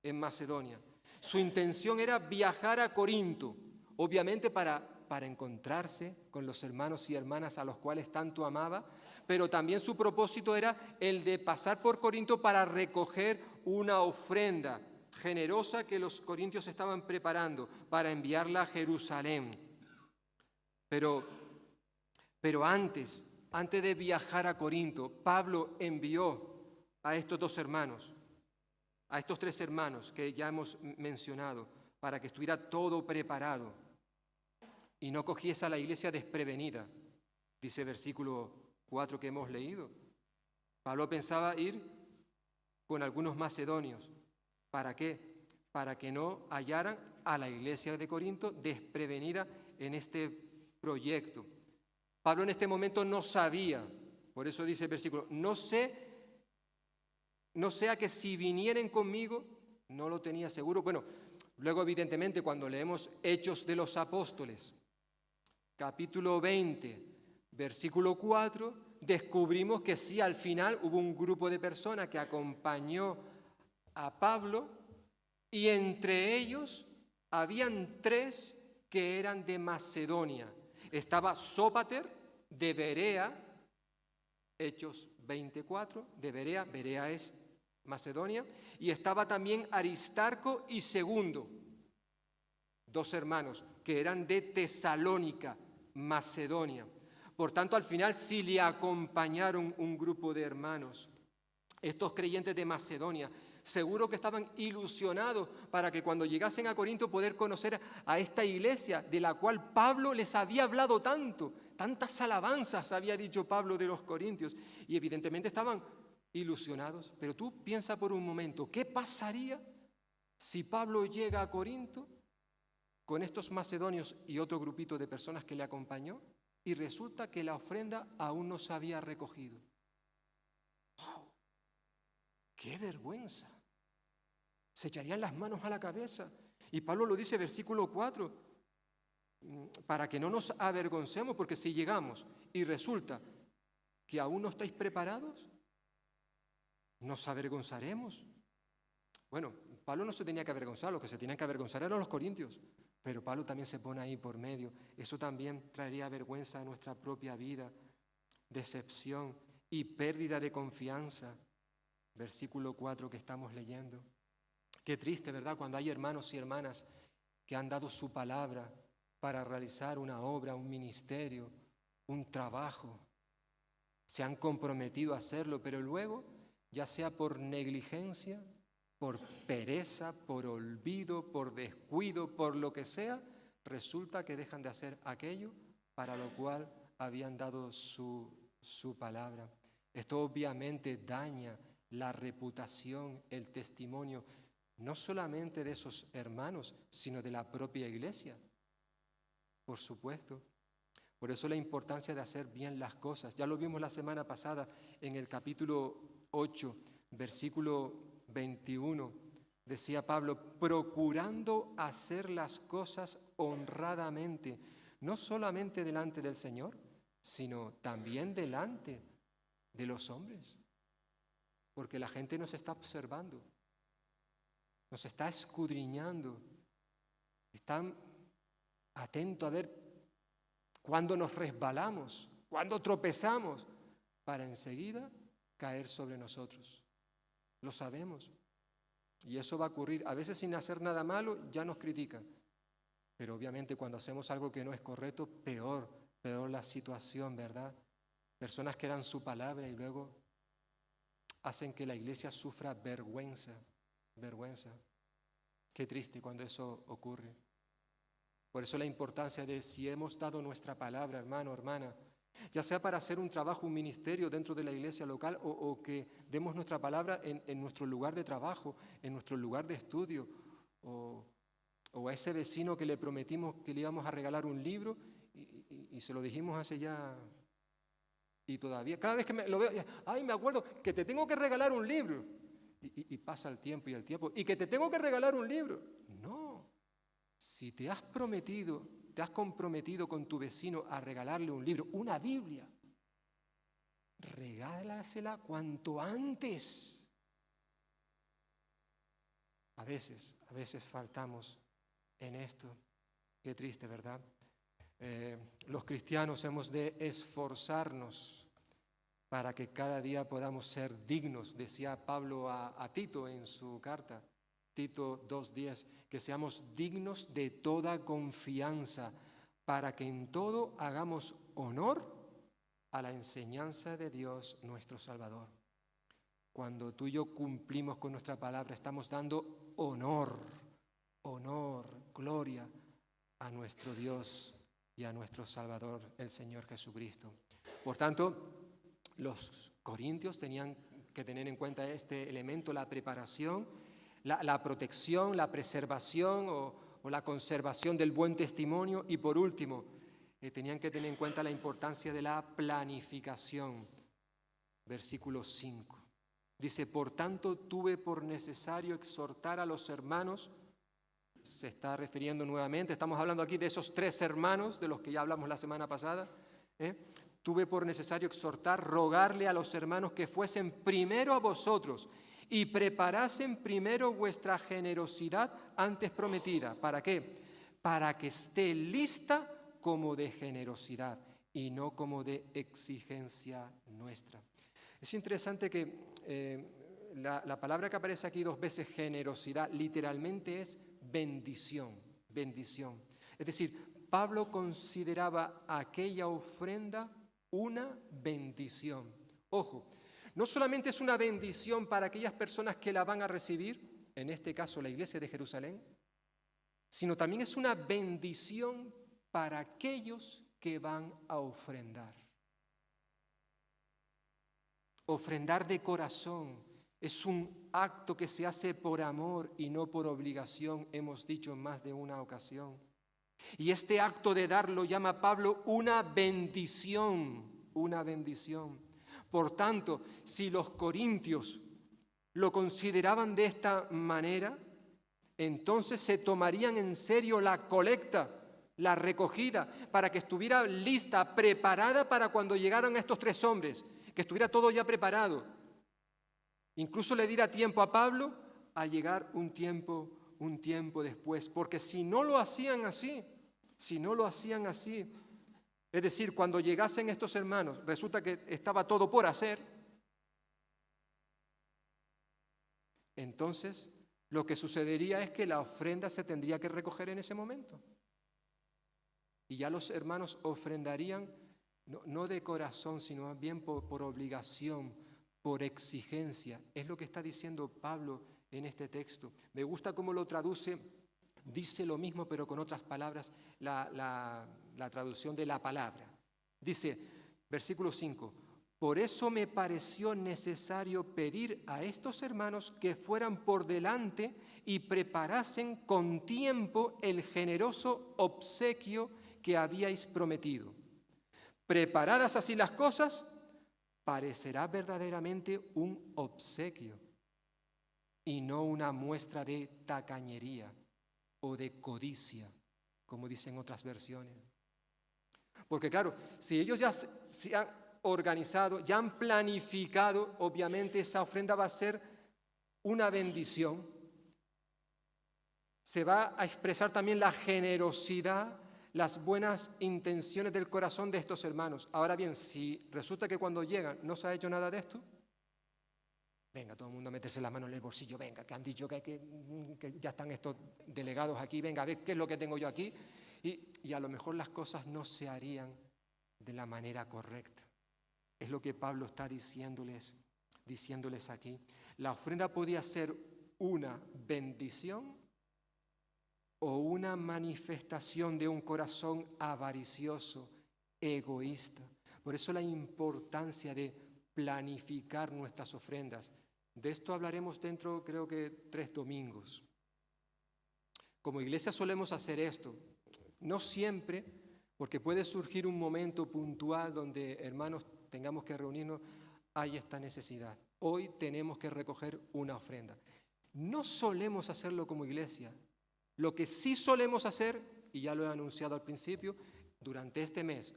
En Macedonia. Su intención era viajar a Corinto, obviamente para encontrarse con los hermanos y hermanas a los cuales tanto amaba, pero también su propósito era el de pasar por Corinto para recoger una ofrenda generosa que los corintios estaban preparando para enviarla a Jerusalén. Pero antes de viajar a Corinto, Pablo envió a estos dos hermanos, a estos tres hermanos que ya hemos mencionado, para que estuviera todo preparado y no cogiese a la iglesia desprevenida, dice versículo 4 que hemos leído. Pablo pensaba ir con algunos macedonios. ¿Para qué? Para que no hallaran a la iglesia de Corinto desprevenida en este proyecto. Pablo en este momento no sabía, por eso dice el versículo, no sea que si vinieren conmigo, no lo tenía seguro. Bueno, luego evidentemente cuando leemos Hechos de los Apóstoles, capítulo 20, versículo 4, descubrimos que sí, al final hubo un grupo de personas que acompañó a Pablo y entre ellos habían tres que eran de Macedonia. Estaba Sópater de Berea, Hechos 24, de Berea, Berea es Macedonia, y estaba también Aristarco y Segundo, dos hermanos que eran de Tesalónica, Macedonia. Por tanto, al final sí le acompañaron un grupo de hermanos. Estos creyentes de Macedonia seguro que estaban ilusionados para que cuando llegasen a Corinto poder conocer a esta iglesia de la cual Pablo les había hablado tanto, tantas alabanzas había dicho Pablo de los corintios, y evidentemente estaban ilusionados. Pero tú piensa por un momento, ¿qué pasaría si Pablo llega a Corinto con estos macedonios y otro grupito de personas que le acompañó y resulta que la ofrenda aún no se había recogido? ¡Wow! ¡Qué vergüenza! Se echarían las manos a la cabeza. Y Pablo lo dice, versículo 4, para que no nos avergoncemos, porque si llegamos y resulta que aún no estáis preparados, nos avergonzaremos. Bueno, Pablo no se tenía que avergonzar, los que se tenían que avergonzar eran los corintios, pero Pablo también se pone ahí por medio. Eso también traería vergüenza a nuestra propia vida, decepción y pérdida de confianza. Versículo 4 que estamos leyendo. Qué triste, ¿verdad? Cuando hay hermanos y hermanas que han dado su palabra para realizar una obra, un ministerio, un trabajo. Se han comprometido a hacerlo, pero luego, ya sea por negligencia, por pereza, por olvido, por descuido, por lo que sea, resulta que dejan de hacer aquello para lo cual habían dado su palabra. Esto obviamente daña la reputación, el testimonio, no solamente de esos hermanos, sino de la propia iglesia, por supuesto. Por eso la importancia de hacer bien las cosas. Ya lo vimos la semana pasada en el capítulo 8, versículo 21. Decía Pablo, procurando hacer las cosas honradamente, no solamente delante del Señor, sino también delante de los hombres. Porque la gente nos está observando, nos está escudriñando, están atento a ver cuándo nos resbalamos, cuándo tropezamos, para enseguida caer sobre nosotros. Lo sabemos. Y eso va a ocurrir. A veces sin hacer nada malo ya nos critican. Pero obviamente cuando hacemos algo que no es correcto, peor la situación, ¿verdad? Personas que dan su palabra y luego hacen que la iglesia sufra vergüenza. Qué triste cuando eso ocurre. Por eso la importancia de si hemos dado nuestra palabra, hermano, hermana, ya sea para hacer un trabajo, un ministerio dentro de la iglesia local o que demos nuestra palabra en nuestro lugar de trabajo, en nuestro lugar de estudio o a ese vecino que le prometimos que le íbamos a regalar un libro y se lo dijimos hace ya... Y todavía, cada vez que lo veo, ay, me acuerdo que te tengo que regalar un libro. Y pasa el tiempo y el tiempo. Y que te tengo que regalar un libro. No. Si te has comprometido con tu vecino a regalarle un libro, una Biblia, regálasela cuanto antes. A veces faltamos en esto. Qué triste, ¿verdad? Los cristianos hemos de esforzarnos para que cada día podamos ser dignos, decía Pablo a Tito en su carta, Tito 2:10, que seamos dignos de toda confianza, para que en todo hagamos honor a la enseñanza de Dios nuestro Salvador. Cuando tú y yo cumplimos con nuestra palabra, estamos dando honor, gloria a nuestro Dios y a nuestro Salvador, el Señor Jesucristo. Por tanto, los corintios tenían que tener en cuenta este elemento, la preparación, la protección, la preservación o la conservación del buen testimonio. Y por último, tenían que tener en cuenta la importancia de la planificación. Versículo 5. Dice, por tanto, tuve por necesario exhortar a los hermanos. Se está refiriendo nuevamente, estamos hablando aquí de esos 3 hermanos de los que ya hablamos la semana pasada. Tuve por necesario exhortar, rogarle a los hermanos que fuesen primero a vosotros y preparasen primero vuestra generosidad antes prometida. ¿Para qué? Para que esté lista como de generosidad y no como de exigencia nuestra. Es interesante que la palabra que aparece aquí 2 veces, generosidad, literalmente es bendición. Es decir, Pablo consideraba aquella ofrenda una bendición. Ojo, no solamente es una bendición para aquellas personas que la van a recibir, en este caso la iglesia de Jerusalén, sino también es una bendición para aquellos que van a ofrendar. Ofrendar de corazón es un acto que se hace por amor y no por obligación, hemos dicho en más de una ocasión. Y este acto de dar lo llama Pablo una bendición. Por tanto, si los corintios lo consideraban de esta manera, entonces se tomarían en serio la colecta, la recogida, para que estuviera lista, preparada para cuando llegaran estos 3 hombres, que estuviera todo ya preparado. Incluso le diera tiempo a Pablo a llegar un tiempo después, porque si no lo hacían así, es decir, cuando llegasen estos hermanos, resulta que estaba todo por hacer, entonces lo que sucedería es que la ofrenda se tendría que recoger en ese momento. Y ya los hermanos ofrendarían, no de corazón, sino más bien por obligación, por exigencia. Es lo que está diciendo Pablo en este texto. Me gusta cómo lo traduce, dice lo mismo pero con otras palabras, la traducción de la palabra. Dice, versículo 5, por eso me pareció necesario pedir a estos hermanos que fueran por delante y preparasen con tiempo el generoso obsequio que habíais prometido. Preparadas así las cosas, parecerá verdaderamente un obsequio y no una muestra de tacañería o de codicia, como dicen otras versiones. Porque claro, si ellos ya se han organizado, ya han planificado, obviamente esa ofrenda va a ser una bendición. Se va a expresar también la generosidad, las buenas intenciones del corazón de estos hermanos. Ahora bien, si resulta que cuando llegan no se ha hecho nada de esto, venga, todo el mundo a meterse la mano en el bolsillo, venga, que han dicho que ya están estos delegados aquí, venga, a ver qué es lo que tengo yo aquí. Y a lo mejor las cosas no se harían de la manera correcta. Es lo que Pablo está diciéndoles aquí. La ofrenda podía ser una bendición o una manifestación de un corazón avaricioso, egoísta. Por eso la importancia de planificar nuestras ofrendas. De esto hablaremos dentro, creo que 3 domingos. Como iglesia solemos hacer esto, no siempre, porque puede surgir un momento puntual donde, hermanos, tengamos que reunirnos, hay esta necesidad. Hoy tenemos que recoger una ofrenda. No solemos hacerlo como iglesia. Lo que sí solemos hacer, y ya lo he anunciado al principio, durante este mes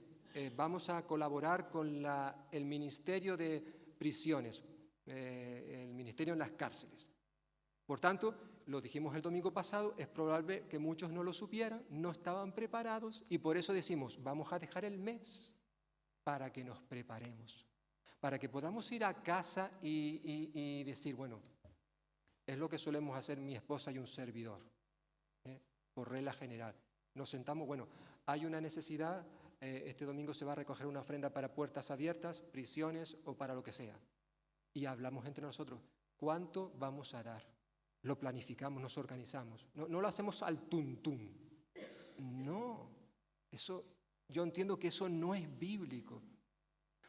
vamos a colaborar con el Ministerio de Prisiones, el Ministerio en las Cárceles. Por tanto, lo dijimos el domingo pasado, es probable que muchos no lo supieran, no estaban preparados y por eso decimos, vamos a dejar el mes para que nos preparemos, para que podamos ir a casa y decir, bueno, es lo que solemos hacer mi esposa y un servidor, por regla general. Nos sentamos, bueno, hay una necesidad, este domingo se va a recoger una ofrenda para puertas abiertas, prisiones o para lo que sea. Y hablamos entre nosotros, ¿cuánto vamos a dar? Lo planificamos, nos organizamos. No lo hacemos al tuntún. No, yo entiendo que eso no es bíblico.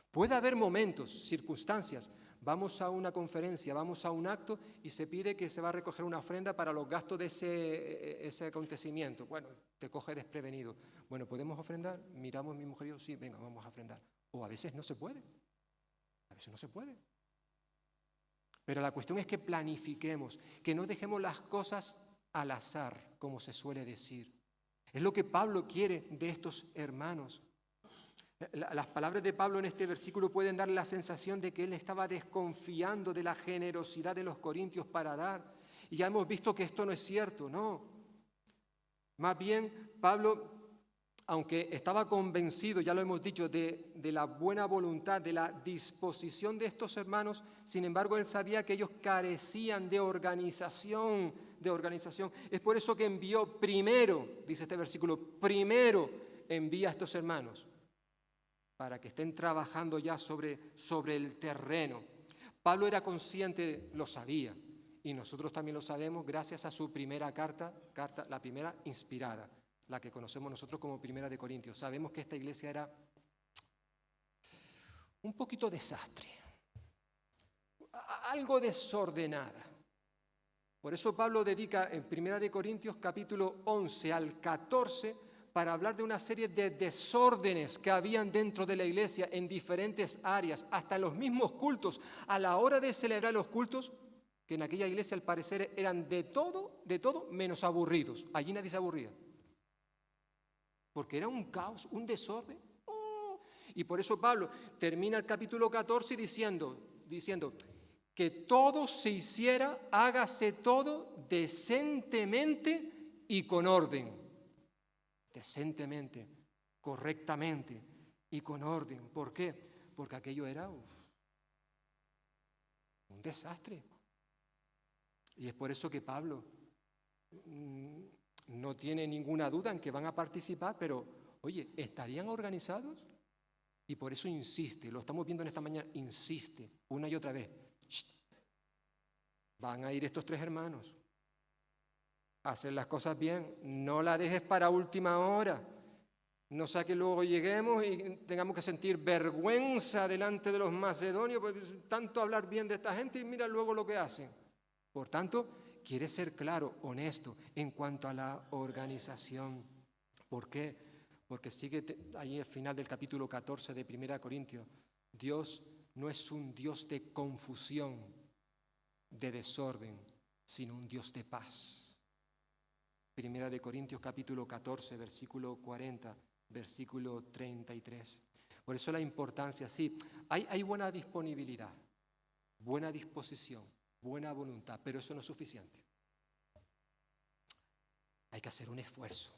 Puede haber momentos, circunstancias. Vamos a una conferencia, vamos a un acto y se pide que se va a recoger una ofrenda para los gastos de ese acontecimiento. Bueno, te coge desprevenido. Bueno, ¿podemos ofrendar? Miramos mi mujer y yo, sí, venga, vamos a ofrendar. O a veces no se puede. A veces no se puede. Pero la cuestión es que planifiquemos, que no dejemos las cosas al azar, como se suele decir. Es lo que Pablo quiere de estos hermanos. Las palabras de Pablo en este versículo pueden dar la sensación de que él estaba desconfiando de la generosidad de los corintios para dar. Y ya hemos visto que esto no es cierto, no. Más bien, Pablo, aunque estaba convencido, ya lo hemos dicho, de la buena voluntad, de la disposición de estos hermanos, sin embargo, él sabía que ellos carecían de organización. Es por eso que envió primero, dice este versículo, primero envía a estos hermanos, para que estén trabajando ya sobre el terreno. Pablo era consciente, lo sabía, y nosotros también lo sabemos gracias a su primera carta, la primera inspirada, la que conocemos nosotros como Primera de Corintios. Sabemos que esta iglesia era un poquito desastre, algo desordenada. Por eso Pablo dedica en Primera de Corintios capítulo 11 al 14 para hablar de una serie de desórdenes que habían dentro de la iglesia en diferentes áreas, hasta en los mismos cultos. A la hora de celebrar los cultos, que en aquella iglesia al parecer eran de todo menos aburridos. Allí nadie se aburría. Porque era un caos, un desorden. Y por eso Pablo termina el capítulo 14 diciendo que todo se hiciera, hágase todo decentemente y con orden. Decentemente, correctamente y con orden. ¿Por qué? Porque aquello era un desastre. Y es por eso que Pablo no tiene ninguna duda en que van a participar, pero, oye, ¿estarían organizados? Y por eso insiste, lo estamos viendo en esta mañana, insiste una y otra vez. Van a ir estos 3 hermanos. Hacer las cosas bien, no la dejes para última hora. No sea que luego lleguemos y tengamos que sentir vergüenza delante de los macedonios, pues tanto hablar bien de esta gente y mira luego lo que hacen. Por tanto, quiere ser claro, honesto en cuanto a la organización. ¿Por qué? Porque sigue ahí al final del capítulo 14 de 1 Corintios. Dios no es un Dios de confusión, de desorden, sino un Dios de paz. Primera de Corintios capítulo 14, versículo 40, versículo 33. Por eso la importancia, sí, hay buena disponibilidad, buena disposición, buena voluntad, pero eso no es suficiente. Hay que hacer un esfuerzo.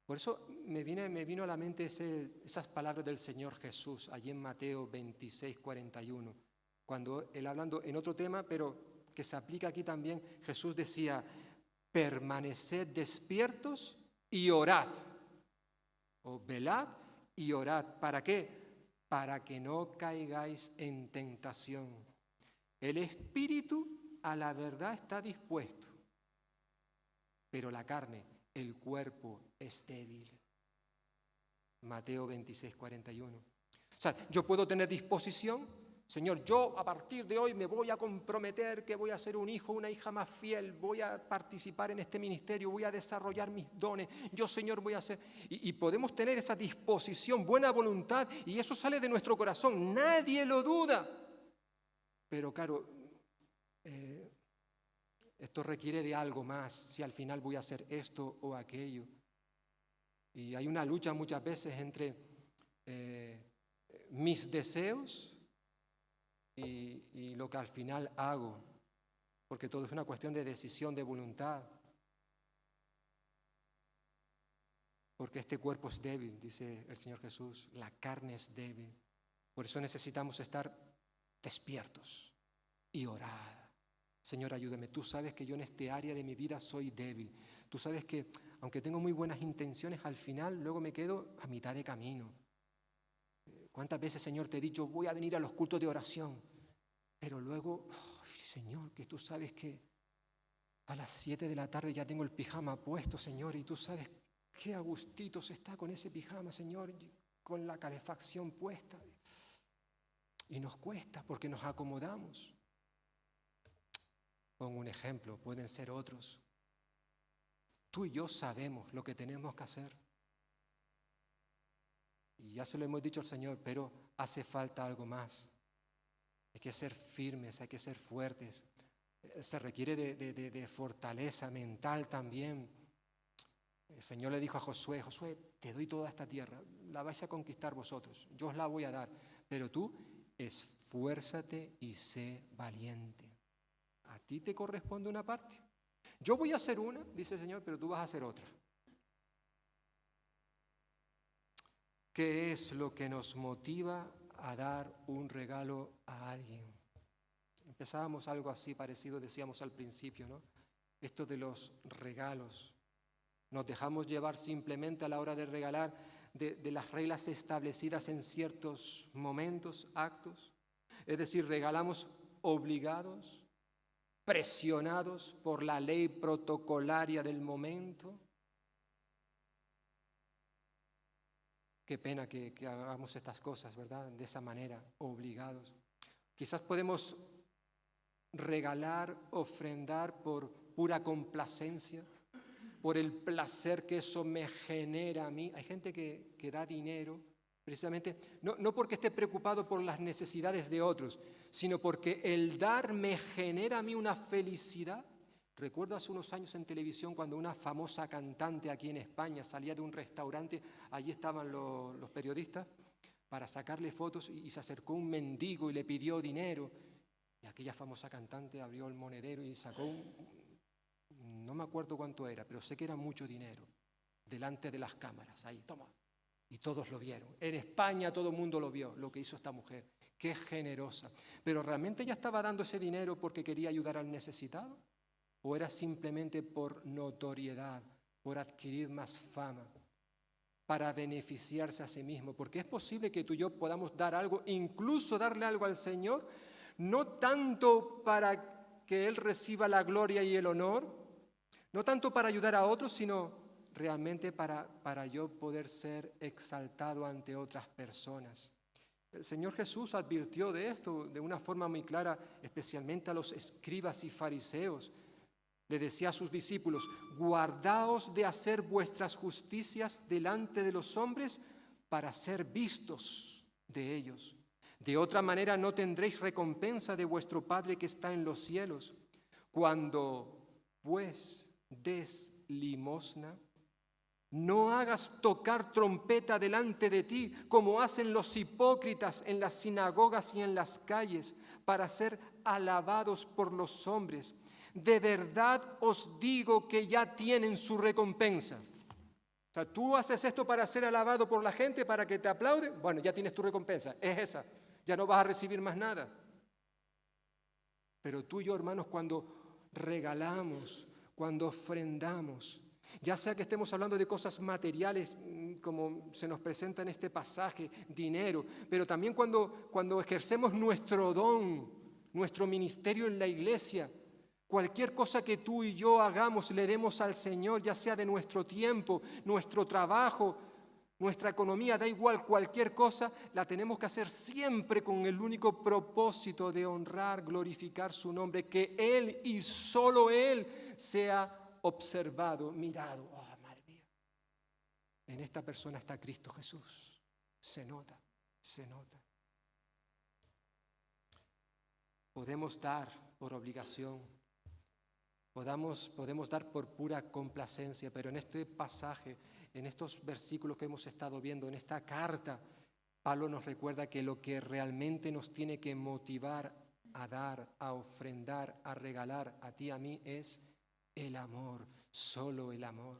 Por eso me vino a la mente esas palabras del Señor Jesús, allí en Mateo 26, 41, cuando Él hablando en otro tema, pero que se aplica aquí también, Jesús decía, permaneced despiertos y orad, o velad y orad. ¿Para qué? Para que no caigáis en tentación. El espíritu a la verdad está dispuesto, pero la carne, el cuerpo es débil. Mateo 26, 41. O sea, yo puedo tener disposición, Señor, yo a partir de hoy me voy a comprometer que voy a ser un hijo, una hija más fiel, voy a participar en este ministerio, voy a desarrollar mis dones, yo, Señor, voy a hacer... Y podemos tener esa disposición, buena voluntad, y eso sale de nuestro corazón, nadie lo duda. Pero claro, esto requiere de algo más, si al final voy a hacer esto o aquello. Y hay una lucha muchas veces entre mis deseos y lo que al final hago, porque todo es una cuestión de decisión, de voluntad. Porque este cuerpo es débil, dice el Señor Jesús, la carne es débil. Por eso necesitamos estar despiertos y orar. Señor, ayúdame. Tú sabes que yo en este área de mi vida soy débil. Tú sabes que, aunque tengo muy buenas intenciones, al final luego me quedo a mitad de camino. ¿Cuántas veces, Señor, te he dicho, voy a venir a los cultos de oración? Pero luego, Señor, que tú sabes que a las 7 de la tarde ya tengo el pijama puesto, Señor, y tú sabes qué a gustito se está con ese pijama, Señor, con la calefacción puesta. Y nos cuesta porque nos acomodamos. Pongo un ejemplo, pueden ser otros. Tú y yo sabemos lo que tenemos que hacer. Y ya se lo hemos dicho al Señor, pero hace falta algo más. Hay que ser firmes, hay que ser fuertes. Se requiere de fortaleza mental también. El Señor le dijo a Josué, Josué, te doy toda esta tierra, la vais a conquistar vosotros, yo os la voy a dar, pero tú esfuérzate y sé valiente. A ti te corresponde una parte. Yo voy a hacer una, dice el Señor, pero tú vas a hacer otra. ¿Qué es lo que nos motiva a dar un regalo a alguien? Empezábamos algo así parecido, decíamos al principio, ¿no? Esto de los regalos. Nos dejamos llevar simplemente a la hora de regalar de las reglas establecidas en ciertos momentos, actos. Es decir, regalamos obligados, presionados por la ley protocolaria del momento. Qué pena que hagamos estas cosas, ¿verdad? De esa manera, obligados. Quizás podemos regalar, ofrendar por pura complacencia, por el placer que eso me genera a mí. Hay gente que da dinero precisamente, no porque esté preocupado por las necesidades de otros, sino porque el dar me genera a mí una felicidad. Recuerdo hace unos años en televisión cuando una famosa cantante aquí en España salía de un restaurante, allí estaban los periodistas para sacarle fotos y se acercó un mendigo y le pidió dinero. Y aquella famosa cantante abrió el monedero y sacó no me acuerdo cuánto era, pero sé que era mucho dinero, delante de las cámaras, ahí, toma. Y todos lo vieron. En España todo el mundo lo vio, lo que hizo esta mujer. Qué generosa. Pero ¿realmente ella estaba dando ese dinero porque quería ayudar al necesitado? ¿O era simplemente por notoriedad, por adquirir más fama, para beneficiarse a sí mismo? Porque es posible que tú y yo podamos dar algo, incluso darle algo al Señor, no tanto para que Él reciba la gloria y el honor, no tanto para ayudar a otros, sino realmente para yo poder ser exaltado ante otras personas. El Señor Jesús advirtió de esto de una forma muy clara, especialmente a los escribas y fariseos. Le decía a sus discípulos, guardaos de hacer vuestras justicias delante de los hombres para ser vistos de ellos. De otra manera no tendréis recompensa de vuestro Padre que está en los cielos. Cuando, pues, des limosna, no hagas tocar trompeta delante de ti, como hacen los hipócritas en las sinagogas y en las calles, para ser alabados por los hombres. De verdad os digo que ya tienen su recompensa. O sea, tú haces esto para ser alabado por la gente, para que te aplaude. Bueno, ya tienes tu recompensa, es esa. Ya no vas a recibir más nada. Pero tú y yo, hermanos, cuando regalamos, cuando ofrendamos, ya sea que estemos hablando de cosas materiales, como se nos presenta en este pasaje, dinero, pero también cuando ejercemos nuestro don, nuestro ministerio en la iglesia, cualquier cosa que tú y yo hagamos, le demos al Señor, ya sea de nuestro tiempo, nuestro trabajo, nuestra economía, da igual, cualquier cosa, la tenemos que hacer siempre con el único propósito de honrar, glorificar su nombre, que Él y solo Él sea observado, mirado. Oh, madre mía, en esta persona está Cristo Jesús. Se nota, se nota. Podemos dar por obligación, podemos dar por pura complacencia, pero en este pasaje, en estos versículos que hemos estado viendo, en esta carta, Pablo nos recuerda que lo que realmente nos tiene que motivar a dar, a ofrendar, a regalar a ti, a mí, es el amor, solo el amor.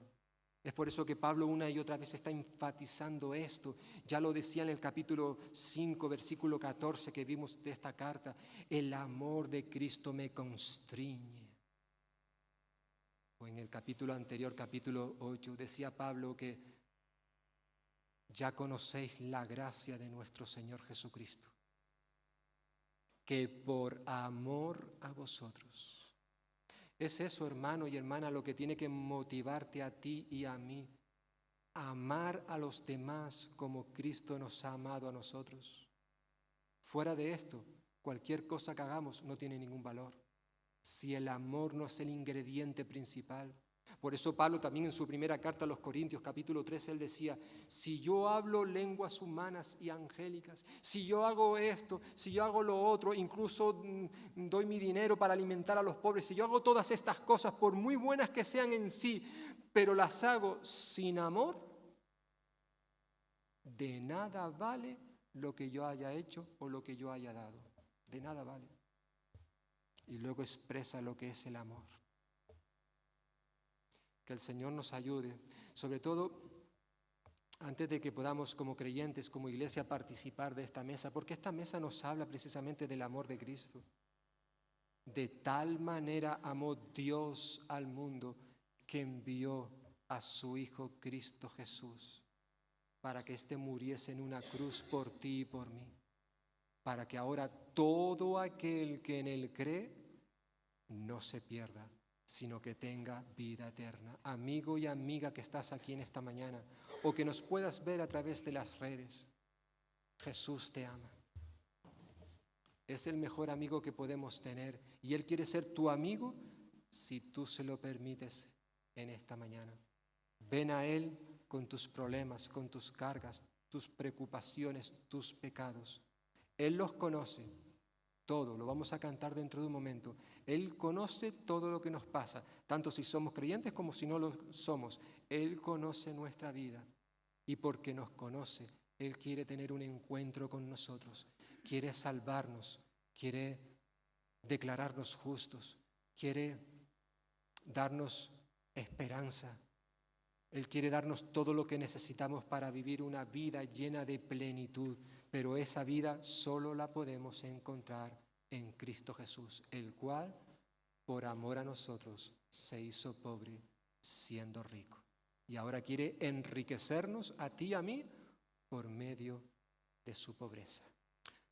Es por eso que Pablo una y otra vez está enfatizando esto. Ya lo decía en el capítulo 5, versículo 14 que vimos de esta carta. El amor de Cristo me constriñe. O en el capítulo anterior, capítulo 8, decía Pablo que ya conocéis la gracia de nuestro Señor Jesucristo, que por amor a vosotros. Es eso, hermano y hermana, lo que tiene que motivarte a ti y a mí. Amar a los demás como Cristo nos ha amado a nosotros. Fuera de esto, cualquier cosa que hagamos no tiene ningún valor. Si el amor no es el ingrediente principal. Por eso Pablo también en su primera carta a los Corintios, capítulo 13, él decía, si yo hablo lenguas humanas y angélicas, si yo hago esto, si yo hago lo otro, incluso doy mi dinero para alimentar a los pobres, si yo hago todas estas cosas, por muy buenas que sean en sí, pero las hago sin amor, de nada vale lo que yo haya hecho o lo que yo haya dado. De nada vale. Y luego expresa lo que es el amor. Que el Señor nos ayude, sobre todo antes de que podamos como creyentes, como iglesia, participar de esta mesa, porque esta mesa nos habla precisamente del amor de Cristo. De tal manera amó Dios al mundo que envió a su Hijo Cristo Jesús para que éste muriese en una cruz por ti y por mí, para que ahora todo aquel que en él cree no se pierda, sino que tenga vida eterna. Amigo y amiga que estás aquí en esta mañana, o que nos puedas ver a través de las redes, Jesús te ama. Es el mejor amigo que podemos tener, y Él quiere ser tu amigo si tú se lo permites en esta mañana. Ven a Él con tus problemas, con tus cargas, tus preocupaciones, tus pecados. Él los conoce. Todo, lo vamos a cantar dentro de un momento. Él conoce todo lo que nos pasa, tanto si somos creyentes como si no lo somos. Él conoce nuestra vida y porque nos conoce, Él quiere tener un encuentro con nosotros, quiere salvarnos, quiere declararnos justos, quiere darnos esperanza. Él quiere darnos todo lo que necesitamos para vivir una vida llena de plenitud, pero esa vida solo la podemos encontrar en Cristo Jesús, el cual, por amor a nosotros, se hizo pobre siendo rico. Y ahora quiere enriquecernos a ti y a mí por medio de su pobreza.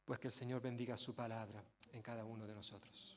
Pues que el Señor bendiga su palabra en cada uno de nosotros.